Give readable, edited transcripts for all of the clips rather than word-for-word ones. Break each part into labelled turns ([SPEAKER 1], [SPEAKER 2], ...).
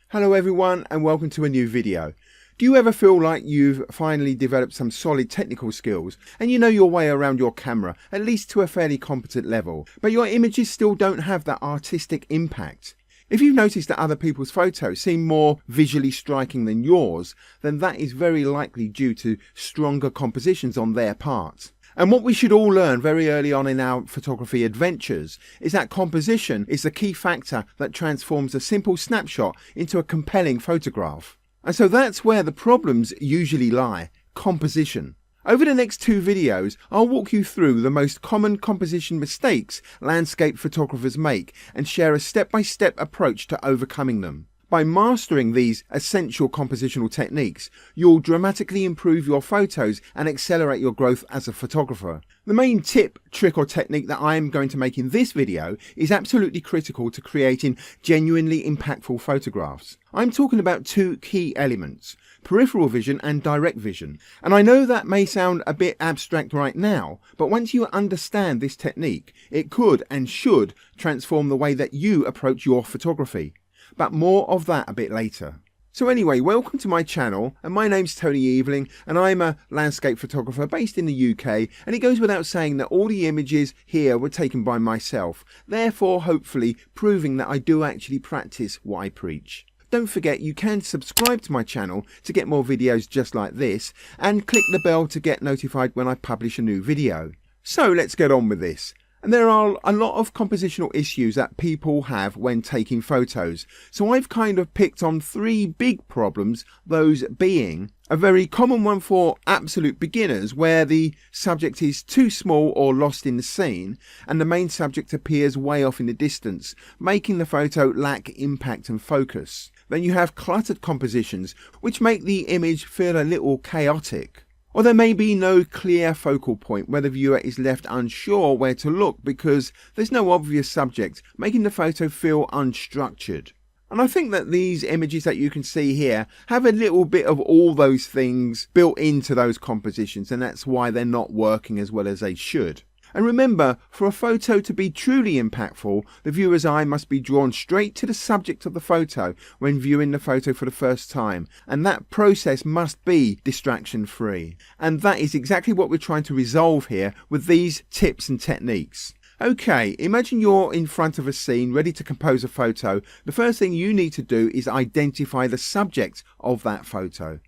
[SPEAKER 1] Hello everyone and welcome to a new video. Do you ever feel like you've finally developed some solid technical skills and you know your way around your camera, at least to a fairly competent level, but your images still don't have that artistic impact? If you've noticed that other people's photos seem more visually striking than yours, then that is very likely due to stronger compositions on their part. And what we should all learn very early on in our photography adventures is that composition is the key factor that transforms a simple snapshot into a compelling photograph. And so that's where the problems usually lie: composition. Over the next two videos, I'll walk you through the most common composition mistakes landscape photographers make and share a step-by-step approach to overcoming them. By mastering these essential compositional techniques, you'll dramatically improve your photos and accelerate your growth as a photographer. The main tip, trick or technique that I am going to make in this video is absolutely critical to creating genuinely impactful photographs. I'm talking about two key elements: peripheral vision and direct vision. And I know that may sound a bit abstract right now, but once you understand this technique, it could and should transform the way that you approach your photography. But more of that a bit later. So anyway, welcome to my channel, and my name's Tony Eveling, and I'm a landscape photographer based in the UK, and it goes without saying that all the images here were taken by myself, therefore hopefully proving that I do actually practice what I preach. Don't forget you can subscribe to my channel to get more videos just like this, and click the bell to get notified when I publish a new video. So let's get on with this. And there are a lot of compositional issues that people have when taking photos. So I've kind of picked on three big problems, those being a very common one for absolute beginners, where the subject is too small or lost in the scene, and the main subject appears way off in the distance, making the photo lack impact and focus. Then you have cluttered compositions, which make the image feel a little chaotic. Or there may be no clear focal point where the viewer is left unsure where to look because there's no obvious subject, making the photo feel unstructured. And I think that these images that you can see here have a little bit of all those things built into those compositions, and that's why they're not working as well as they should. And remember, for a photo to be truly impactful, the viewer's eye must be drawn straight to the subject of the photo when viewing the photo for the first time, and that process must be distraction-free. And that is exactly what we're trying to resolve here with these tips and techniques. Okay, imagine you're in front of a scene ready to compose a photo. The first thing you need to do is identify the subject of that photo.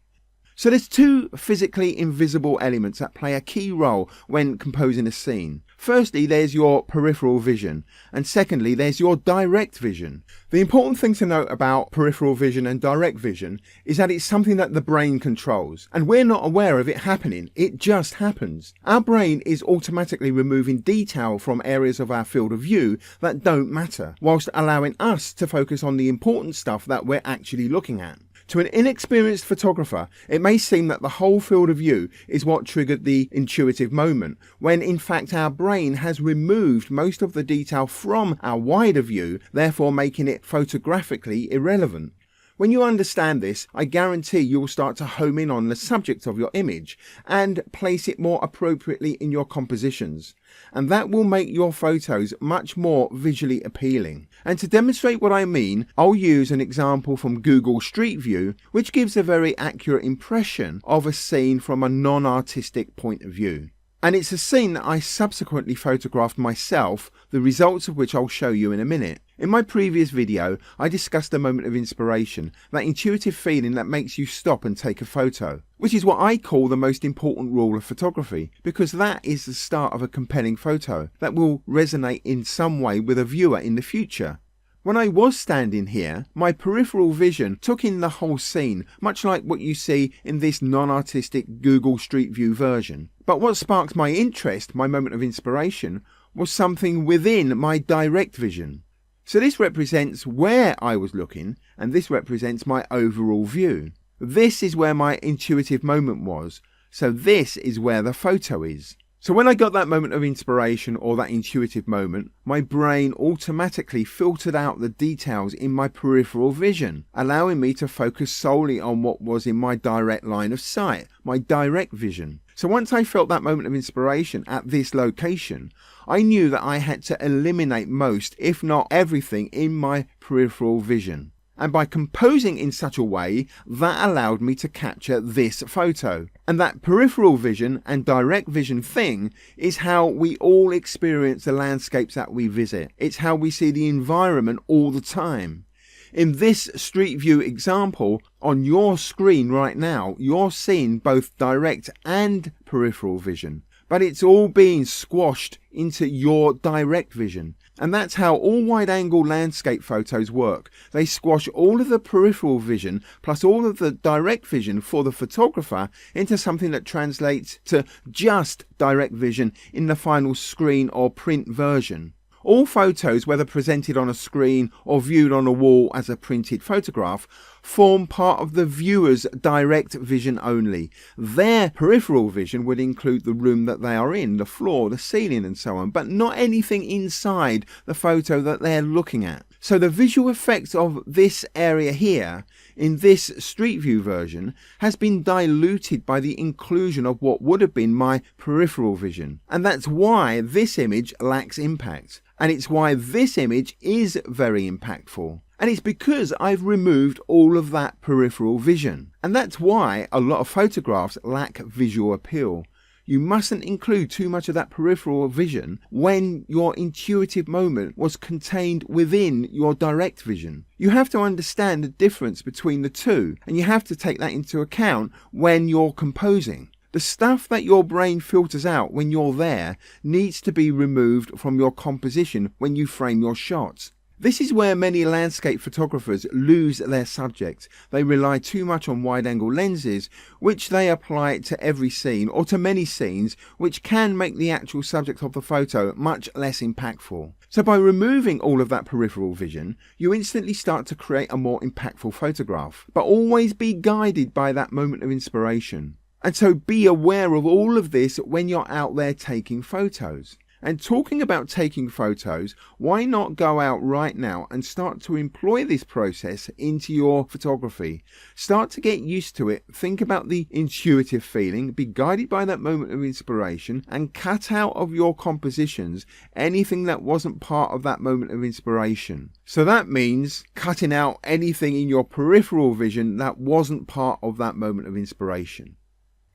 [SPEAKER 1] So there's two physically invisible elements that play a key role when composing a scene. Firstly, there's your peripheral vision, and secondly, there's your direct vision. The important thing to note about peripheral vision and direct vision is that it's something that the brain controls, and we're not aware of it happening, it just happens. Our brain is automatically removing detail from areas of our field of view that don't matter, whilst allowing us to focus on the important stuff that we're actually looking at. To an inexperienced photographer, it may seem that the whole field of view is what triggered the intuitive moment, when in fact our brain has removed most of the detail from our wider view, therefore making it photographically irrelevant. When you understand this, I guarantee you will start to home in on the subject of your image and place it more appropriately in your compositions. And that will make your photos much more visually appealing. And to demonstrate what I mean, I'll use an example from Google Street View, which gives a very accurate impression of a scene from a non-artistic point of view. And it's a scene that I subsequently photographed myself, the results of which I'll show you in a minute. In my previous video, I discussed a moment of inspiration, that intuitive feeling that makes you stop and take a photo, which is what I call the most important rule of photography, because that is the start of a compelling photo that will resonate in some way with a viewer in the future. When I was standing here, my peripheral vision took in the whole scene, much like what you see in this non-artistic Google Street View version. But what sparked my interest, my moment of inspiration, was something within my direct vision. So this represents where I was looking, and this represents my overall view. This is where my intuitive moment was, so this is where the photo is. So when I got that moment of inspiration or that intuitive moment, my brain automatically filtered out the details in my peripheral vision, allowing me to focus solely on what was in my direct line of sight, my direct vision. So once I felt that moment of inspiration at this location, I knew that I had to eliminate most, if not everything, in my peripheral vision. And by composing in such a way, that allowed me to capture this photo. And that peripheral vision and direct vision thing is how we all experience the landscapes that we visit. It's how we see the environment all the time. In this street view example, on your screen right now, you're seeing both direct and peripheral vision. But it's all being squashed into your direct vision. And that's how all wide-angle landscape photos work. They squash all of the peripheral vision plus all of the direct vision for the photographer into something that translates to just direct vision in the final screen or print version. All photos, whether presented on a screen or viewed on a wall as a printed photograph, form part of the viewer's direct vision only. Their peripheral vision would include the room that they are in, the floor, the ceiling and so on, but not anything inside the photo that they're looking at. So the visual effects of this area here, in this street view version, has been diluted by the inclusion of what would have been my peripheral vision. And that's why this image lacks impact. And it's why this image is very impactful. And it's because I've removed all of that peripheral vision. And that's why a lot of photographs lack visual appeal. You mustn't include too much of that peripheral vision when your intuitive moment was contained within your direct vision. You have to understand the difference between the two, and you have to take that into account when you're composing. The stuff that your brain filters out when you're there needs to be removed from your composition when you frame your shots. This is where many landscape photographers lose their subject. They rely too much on wide-angle lenses, which they apply to every scene or to many scenes, which can make the actual subject of the photo much less impactful. So by removing all of that peripheral vision, you instantly start to create a more impactful photograph, but always be guided by that moment of inspiration. And so be aware of all of this when you're out there taking photos. And talking about taking photos, why not go out right now and start to employ this process into your photography? Start to get used to it, think about the intuitive feeling, be guided by that moment of inspiration, and cut out of your compositions anything that wasn't part of that moment of inspiration. So that means cutting out anything in your peripheral vision that wasn't part of that moment of inspiration.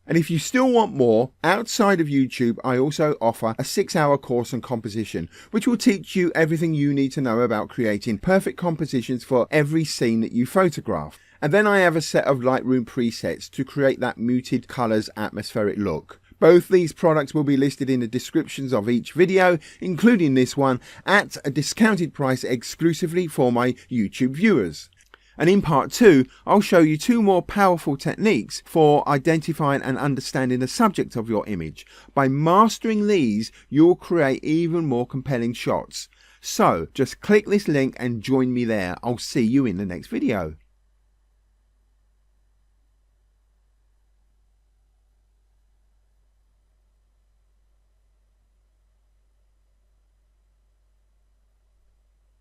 [SPEAKER 1] And if you still want more, outside of YouTube, I also offer a 6-hour course on composition, which will teach you everything you need to know about creating perfect compositions for every scene that you photograph. And then I have a set of Lightroom presets to create that muted colours atmospheric look. Both these products will be listed in the descriptions of each video, including this one, at a discounted price exclusively for my YouTube viewers. And in part 2, I'll show you 2 more powerful techniques for identifying and understanding the subject of your image. By mastering these, you'll create even more compelling shots. So just click this link and join me there. I'll see you in the next video.